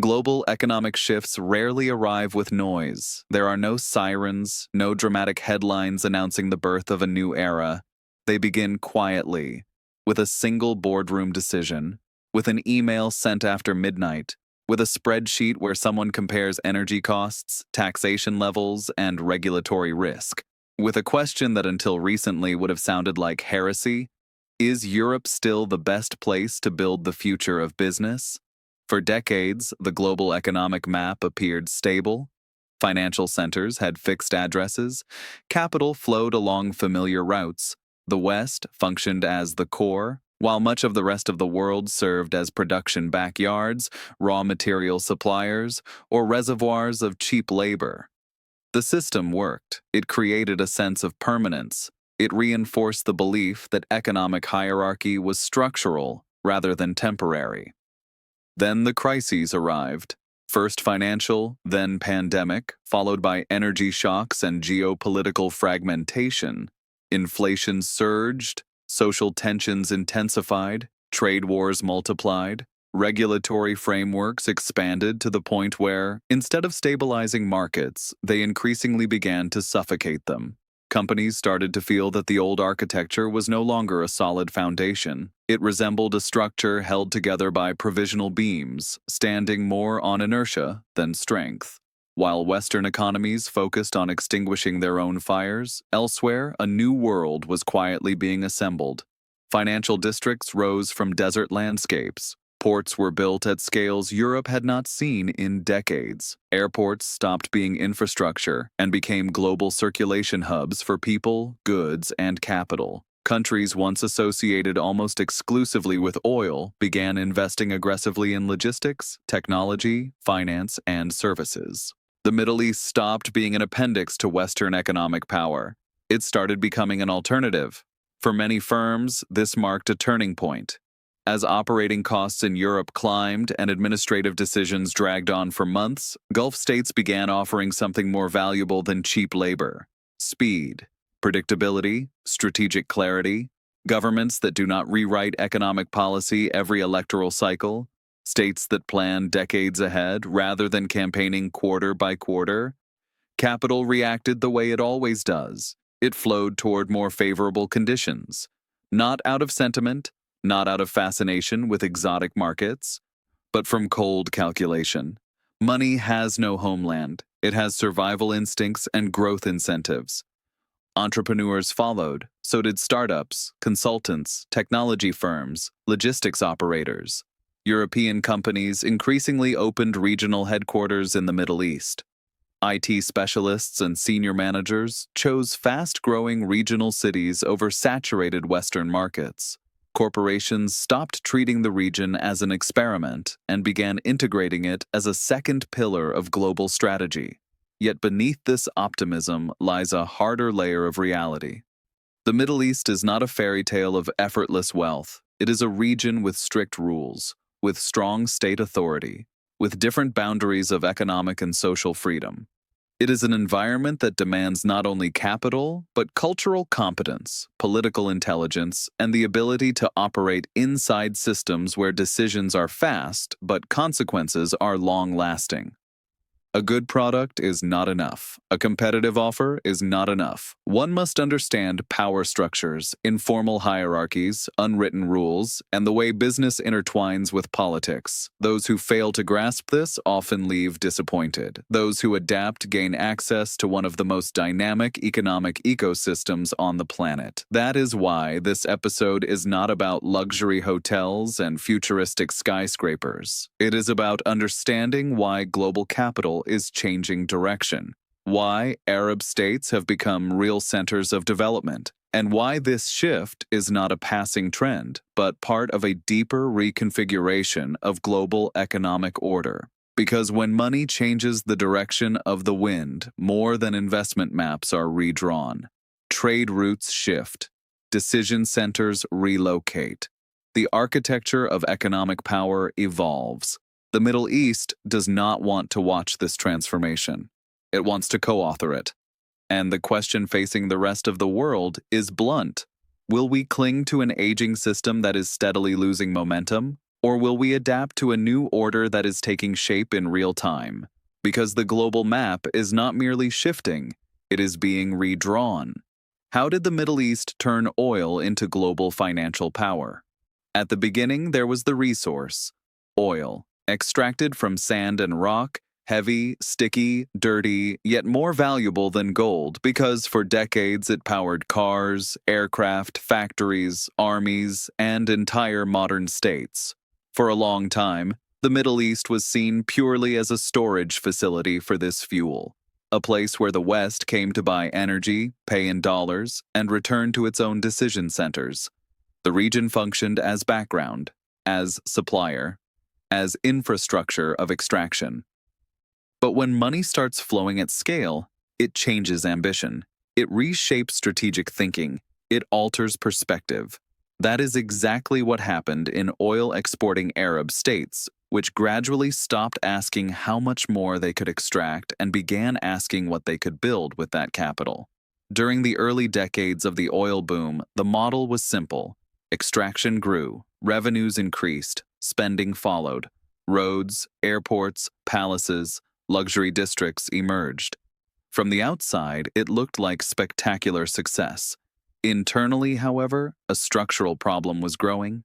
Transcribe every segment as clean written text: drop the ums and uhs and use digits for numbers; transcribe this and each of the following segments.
Global economic shifts rarely arrive with noise. There are no sirens, no dramatic headlines announcing the birth of a new era. They begin quietly, with a single boardroom decision, with an email sent after midnight, with a spreadsheet where someone compares energy costs, taxation levels, and regulatory risk, with a question that until recently would have sounded like heresy: is Europe still the best place to build the future of business? For decades, the global economic map appeared stable. Financial centers had fixed addresses. Capital flowed along familiar routes. The West functioned as the core, while much of the rest of the world served as production backyards, raw material suppliers, or reservoirs of cheap labor. The system worked. It created a sense of permanence. It reinforced the belief that economic hierarchy was structural rather than temporary. Then the crises arrived. First financial, then pandemic, followed by energy shocks and geopolitical fragmentation. Inflation surged, social tensions intensified, trade wars multiplied, regulatory frameworks expanded to the point where, instead of stabilizing markets, they increasingly began to suffocate them. Companies started to feel that the old architecture was no longer a solid foundation. It resembled a structure held together by provisional beams, standing more on inertia than strength. While Western economies focused on extinguishing their own fires, elsewhere a new world was quietly being assembled. Financial districts rose from desert landscapes. Ports were built at scales Europe had not seen in decades. Airports stopped being infrastructure and became global circulation hubs for people, goods, and capital. Countries once associated almost exclusively with oil began investing aggressively in logistics, technology, finance, and services. The Middle East stopped being an appendix to Western economic power. It started becoming an alternative. For many firms, this marked a turning point. As operating costs in Europe climbed and administrative decisions dragged on for months, Gulf states began offering something more valuable than cheap labor: speed, predictability, strategic clarity, governments that do not rewrite economic policy every electoral cycle, states that plan decades ahead rather than campaigning quarter by quarter. Capital reacted the way it always does. It flowed toward more favorable conditions, not out of sentiment, not out of fascination with exotic markets, but from cold calculation. Money has no homeland. It has survival instincts and growth incentives. Entrepreneurs followed. So did startups, consultants, technology firms, logistics operators. European companies increasingly opened regional headquarters in the Middle East. IT specialists and senior managers chose fast-growing regional cities over saturated Western markets. Corporations stopped treating the region as an experiment and began integrating it as a second pillar of global strategy. Yet beneath this optimism lies a harder layer of reality. The Middle East is not a fairy tale of effortless wealth. It is a region with strict rules, with strong state authority, with different boundaries of economic and social freedom. It is an environment that demands not only capital, but cultural competence, political intelligence, and the ability to operate inside systems where decisions are fast, but consequences are long-lasting. A good product is not enough. A competitive offer is not enough. One must understand power structures, informal hierarchies, unwritten rules, and the way business intertwines with politics. Those who fail to grasp this often leave disappointed. Those who adapt gain access to one of the most dynamic economic ecosystems on the planet. That is why this episode is not about luxury hotels and futuristic skyscrapers. It is about understanding why global capital is changing direction, why Arab states have become real centers of development, and why this shift is not a passing trend, but part of a deeper reconfiguration of global economic order. Because when money changes the direction of the wind, more than investment maps are redrawn. Trade routes shift. Decision centers relocate. The architecture of economic power evolves. The Middle East does not want to watch this transformation. It wants to co-author it. And the question facing the rest of the world is blunt. Will we cling to an aging system that is steadily losing momentum? Or will we adapt to a new order that is taking shape in real time? Because the global map is not merely shifting, it is being redrawn. How did the Middle East turn oil into global financial power? At the beginning, there was the resource, oil, extracted from sand and rock, heavy, sticky, dirty, yet more valuable than gold because for decades it powered cars, aircraft, factories, armies, and entire modern states. For a long time, the Middle East was seen purely as a storage facility for this fuel, a place where the West came to buy energy, pay in dollars, and return to its own decision centers. The region functioned as background, as supplier, as infrastructure of extraction. But when money starts flowing at scale, it changes ambition. It reshapes strategic thinking. It alters perspective. That is exactly what happened in oil-exporting Arab states, which gradually stopped asking how much more they could extract and began asking what they could build with that capital. During the early decades of the oil boom, the model was simple. Extraction grew, revenues increased, spending followed. Roads, airports, palaces, luxury districts emerged. From the outside, it looked like spectacular success. Internally, however, a structural problem was growing.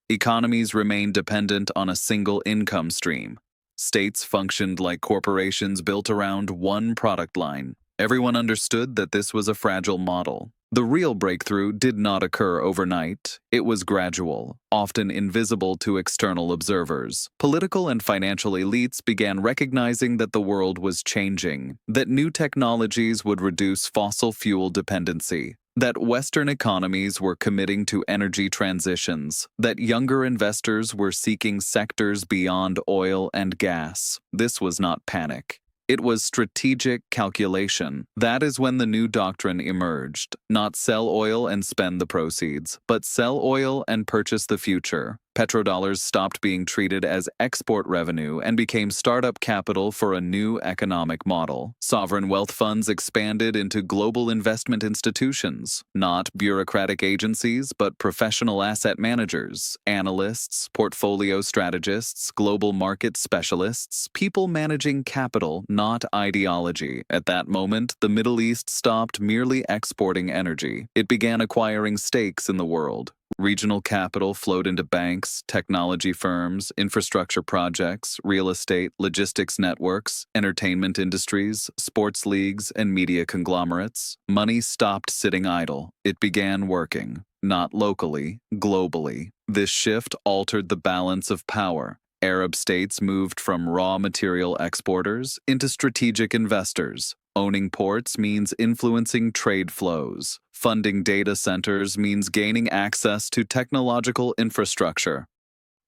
Economies remained dependent on a single income stream. States functioned like corporations built around one product line. Everyone understood that this was a fragile model. The real breakthrough did not occur overnight. It was gradual, often invisible to external observers. Political and financial elites began recognizing that the world was changing, that new technologies would reduce fossil fuel dependency, that Western economies were committing to energy transitions, that younger investors were seeking sectors beyond oil and gas. This was not panic. It was strategic calculation. That is when the new doctrine emerged. Not sell oil and spend the proceeds, but sell oil and purchase the future. Petrodollars stopped being treated as export revenue and became startup capital for a new economic model. Sovereign wealth funds expanded into global investment institutions, not bureaucratic agencies, but professional asset managers, analysts, portfolio strategists, global market specialists, people managing capital, not ideology. At that moment, the Middle East stopped merely exporting energy. It began acquiring stakes in the world. Regional capital flowed into banks, technology firms, infrastructure projects, real estate, logistics networks, entertainment industries, sports leagues, and media conglomerates. Money stopped sitting idle. It began working, not locally, globally. This shift altered the balance of power. Arab states moved from raw material exporters into strategic investors. Owning ports means influencing trade flows. Funding data centers means gaining access to technological infrastructure.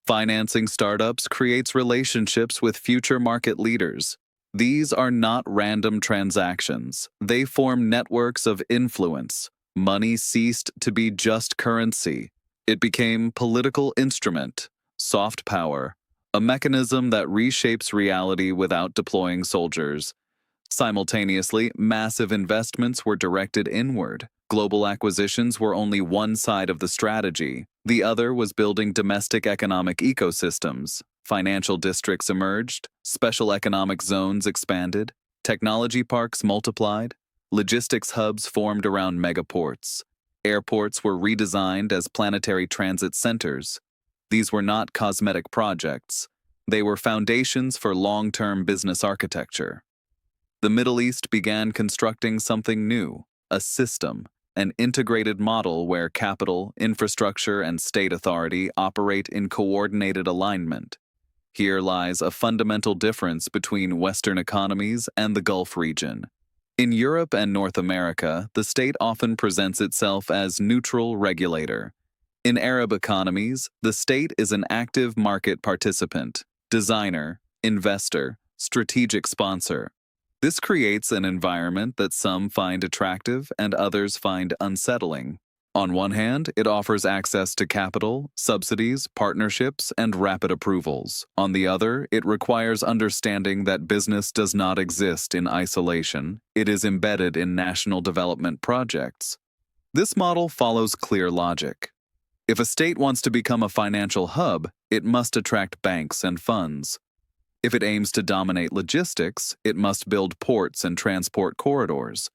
Financing startups creates relationships with future market leaders. These are not random transactions. They form networks of influence. Money ceased to be just currency. It became political instrument, soft power, a mechanism that reshapes reality without deploying soldiers. Simultaneously, massive investments were directed inward. Global acquisitions were only one side of the strategy. The other was building domestic economic ecosystems. Financial districts emerged, special economic zones expanded, technology parks multiplied, logistics hubs formed around megaports. Airports were redesigned as planetary transit centers. These were not cosmetic projects. They were foundations for long-term business architecture. The Middle East began constructing something new, a system, an integrated model where capital, infrastructure, and state authority operate in coordinated alignment. Here lies a fundamental difference between Western economies and the Gulf region. In Europe and North America, the state often presents itself as neutral regulator. In Arab economies, the state is an active market participant, designer, investor, strategic sponsor. This creates an environment that some find attractive and others find unsettling. On one hand, it offers access to capital, subsidies, partnerships, and rapid approvals. On the other, it requires understanding that business does not exist in isolation. It is embedded in national development projects. This model follows clear logic. If a state wants to become a financial hub, it must attract banks and funds. If it aims to dominate logistics, it must build ports and transport corridors.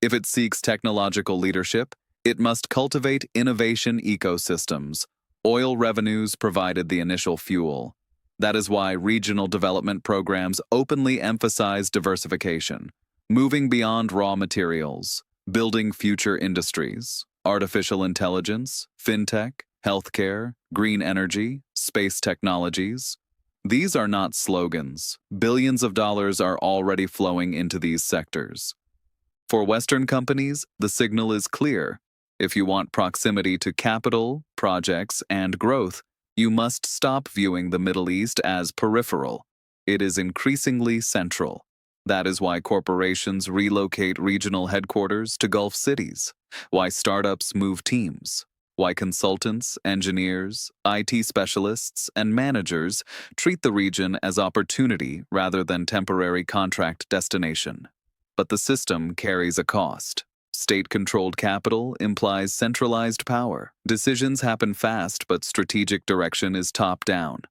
If it seeks technological leadership, it must cultivate innovation ecosystems. Oil revenues provided the initial fuel. That is why regional development programs openly emphasize diversification, moving beyond raw materials, building future industries, artificial intelligence, fintech, healthcare, green energy, space technologies. These are not slogans. Billions of dollars are already flowing into these sectors. For Western companies, the signal is clear. If you want proximity to capital, projects, and growth, you must stop viewing the Middle East as peripheral. It is increasingly central. That is why corporations relocate regional headquarters to Gulf cities, why startups move teams, why consultants, engineers, IT specialists, and managers treat the region as opportunity rather than temporary contract destination. But the system carries a cost. State-controlled capital implies centralized power. Decisions happen fast, but strategic direction is top-down.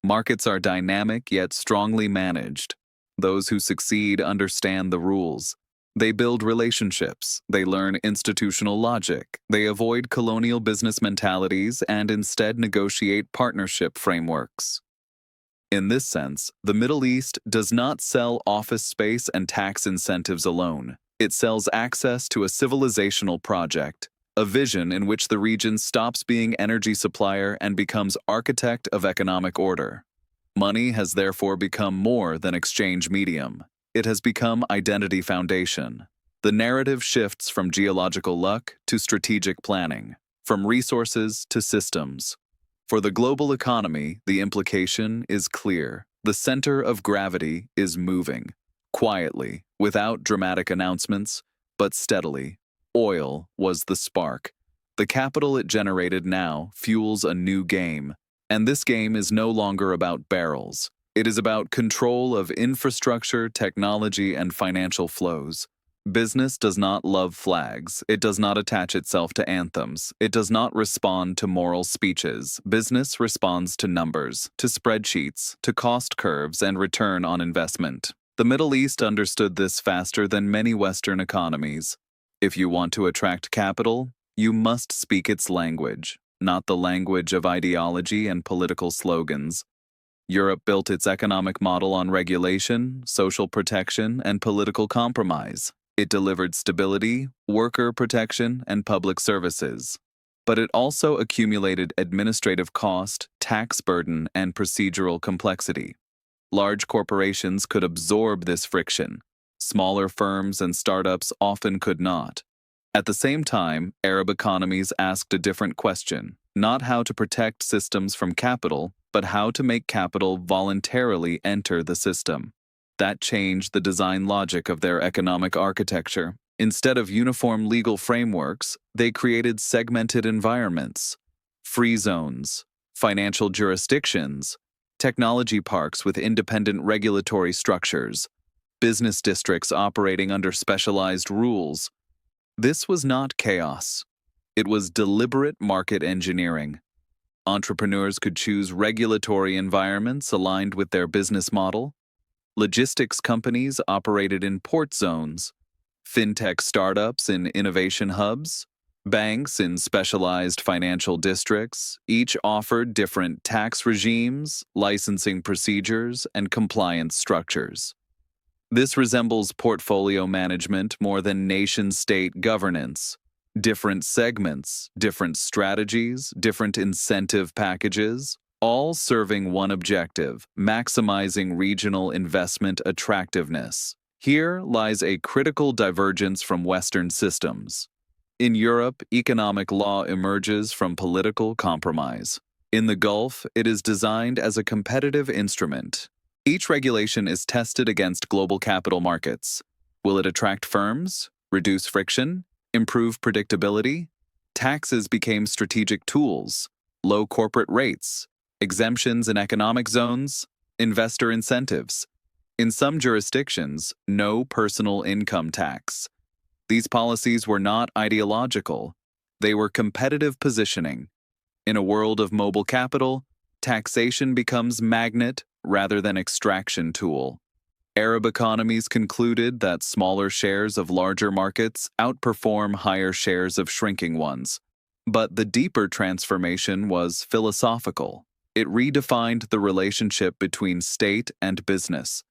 Markets are dynamic yet strongly managed. Those who succeed understand the rules. They build relationships, they learn institutional logic, they avoid colonial business mentalities and instead negotiate partnership frameworks. In this sense, the Middle East does not sell office space and tax incentives alone. It sells access to a civilizational project, a vision in which the region stops being energy supplier and becomes architect of economic order. Money has therefore become more than exchange medium. It has become identity foundation. The narrative shifts from geological luck to strategic planning, from resources to systems. For the global economy, the implication is clear. The center of gravity is moving, quietly, without dramatic announcements, but steadily. Oil was the spark. The capital it generated now fuels a new game. And this game is no longer about barrels. It is about control of infrastructure, technology, and financial flows. Business does not love flags. It does not attach itself to anthems. It does not respond to moral speeches. Business responds to numbers, to spreadsheets, to cost curves, and return on investment. The Middle East understood this faster than many Western economies. If you want to attract capital, you must speak its language, not the language of ideology and political slogans. Europe built its economic model on regulation, social protection, and political compromise. It delivered stability, worker protection, and public services. But it also accumulated administrative cost, tax burden, and procedural complexity. Large corporations could absorb this friction. Smaller firms and startups often could not. At the same time, Arab economies asked a different question, not how to protect systems from capital, but how to make capital voluntarily enter the system. That changed the design logic of their economic architecture. Instead of uniform legal frameworks, they created segmented environments, free zones, financial jurisdictions, technology parks with independent regulatory structures, business districts operating under specialized rules. This was not chaos. It was deliberate market engineering. Entrepreneurs could choose regulatory environments aligned with their business model. Logistics companies operated in port zones, fintech startups in innovation hubs, banks in specialized financial districts. Each offered different tax regimes, licensing procedures, and compliance structures. This resembles portfolio management more than nation-state governance. Different segments, different strategies, different incentive packages, all serving one objective: maximizing regional investment attractiveness. Here lies a critical divergence from Western systems. In Europe, economic law emerges from political compromise. In the Gulf, it is designed as a competitive instrument. Each regulation is tested against global capital markets. Will it attract firms, reduce friction, improve predictability? Taxes became strategic tools, low corporate rates, exemptions in economic zones, investor incentives. In some jurisdictions, no personal income tax. These policies were not ideological. They were competitive positioning. In a world of mobile capital, taxation becomes magnet rather than extraction tool. Arab economies concluded that smaller shares of larger markets outperform higher shares of shrinking ones. But the deeper transformation was philosophical. It redefined the relationship between state and business.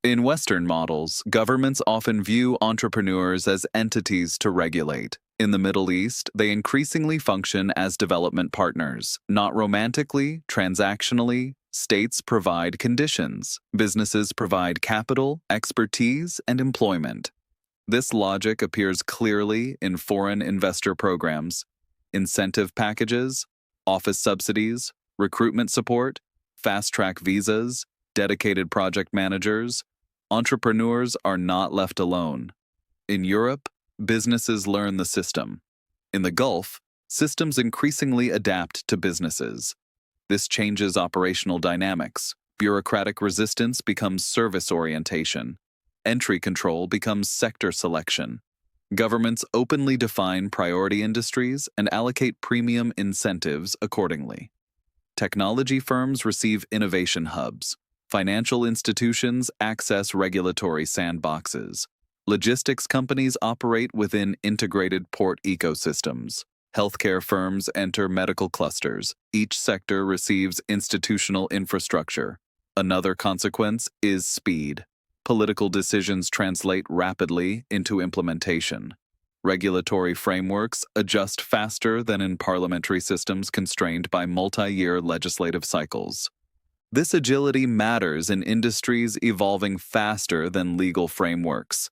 In Western models, governments often view entrepreneurs as entities to regulate. In the Middle East, they increasingly function as development partners, not romantically, transactionally. States provide conditions, businesses provide capital, expertise, and employment. This logic appears clearly in foreign investor programs, incentive packages, office subsidies, recruitment support, fast-track visas, dedicated project managers. Entrepreneurs are not left alone. In Europe, businesses learn the system. In the Gulf, systems increasingly adapt to businesses. This changes operational dynamics. Bureaucratic resistance becomes service orientation. Entry control becomes sector selection. Governments openly define priority industries and allocate premium incentives accordingly. Technology firms receive innovation hubs. Financial institutions access regulatory sandboxes. Logistics companies operate within integrated port ecosystems. Healthcare firms enter medical clusters. Each sector receives institutional infrastructure. Another consequence is speed. Political decisions translate rapidly into implementation. Regulatory frameworks adjust faster than in parliamentary systems constrained by multi-year legislative cycles. This agility matters in industries evolving faster than legal frameworks.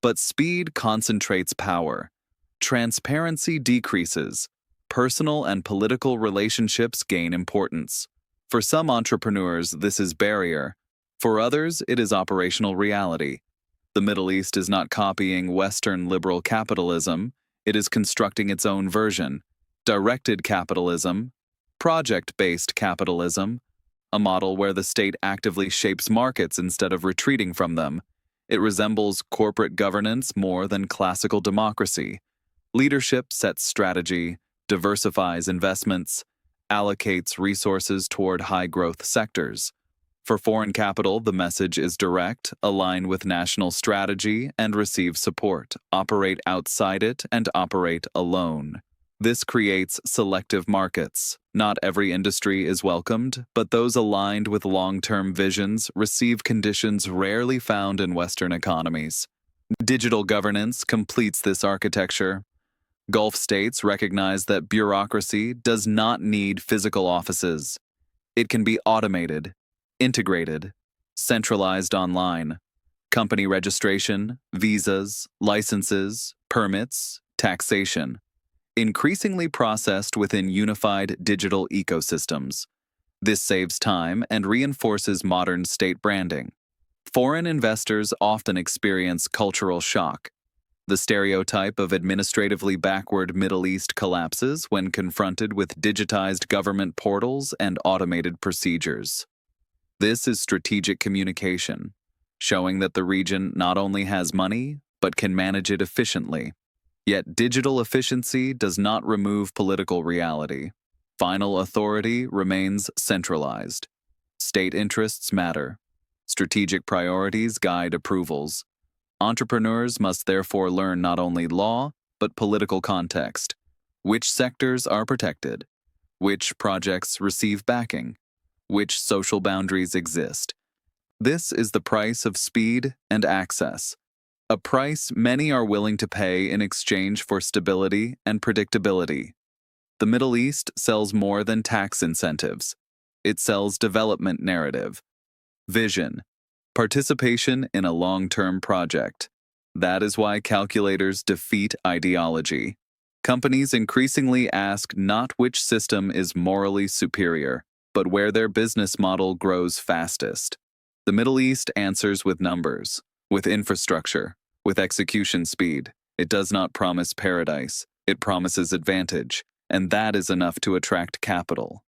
But speed concentrates power. Transparency decreases. Personal and political relationships gain importance. For some entrepreneurs, this is barrier. For others, it is operational reality. The Middle East is not copying Western liberal capitalism. It is constructing its own version. Directed capitalism, project-based capitalism, a model where the state actively shapes markets instead of retreating from them. It resembles corporate governance more than classical democracy. Leadership sets strategy, diversifies investments, allocates resources toward high-growth sectors. For foreign capital, the message is direct, align with national strategy, and receive support, operate outside it, and operate alone. This creates selective markets. Not every industry is welcomed, but those aligned with long-term visions receive conditions rarely found in Western economies. Digital governance completes this architecture. Gulf states recognize that bureaucracy does not need physical offices. It can be automated, integrated, centralized online. Company registration, visas, licenses, permits, taxation. Increasingly processed within unified digital ecosystems. This saves time and reinforces modern state branding. Foreign investors often experience cultural shock. The stereotype of administratively backward Middle East collapses when confronted with digitized government portals and automated procedures. This is strategic communication, showing that the region not only has money, but can manage it efficiently. Yet digital efficiency does not remove political reality. Final authority remains centralized. State interests matter. Strategic priorities guide approvals. Entrepreneurs must therefore learn not only law, but political context. Which sectors are protected? Which projects receive backing? Which social boundaries exist? This is the price of speed and access. A price many are willing to pay in exchange for stability and predictability. The Middle East sells more than tax incentives. It sells development narrative, vision, participation in a long-term project. That is why calculators defeat ideology. Companies increasingly ask not which system is morally superior, but where their business model grows fastest. The Middle East answers with numbers, with infrastructure, with execution speed. It does not promise paradise. It promises advantage, and that is enough to attract capital.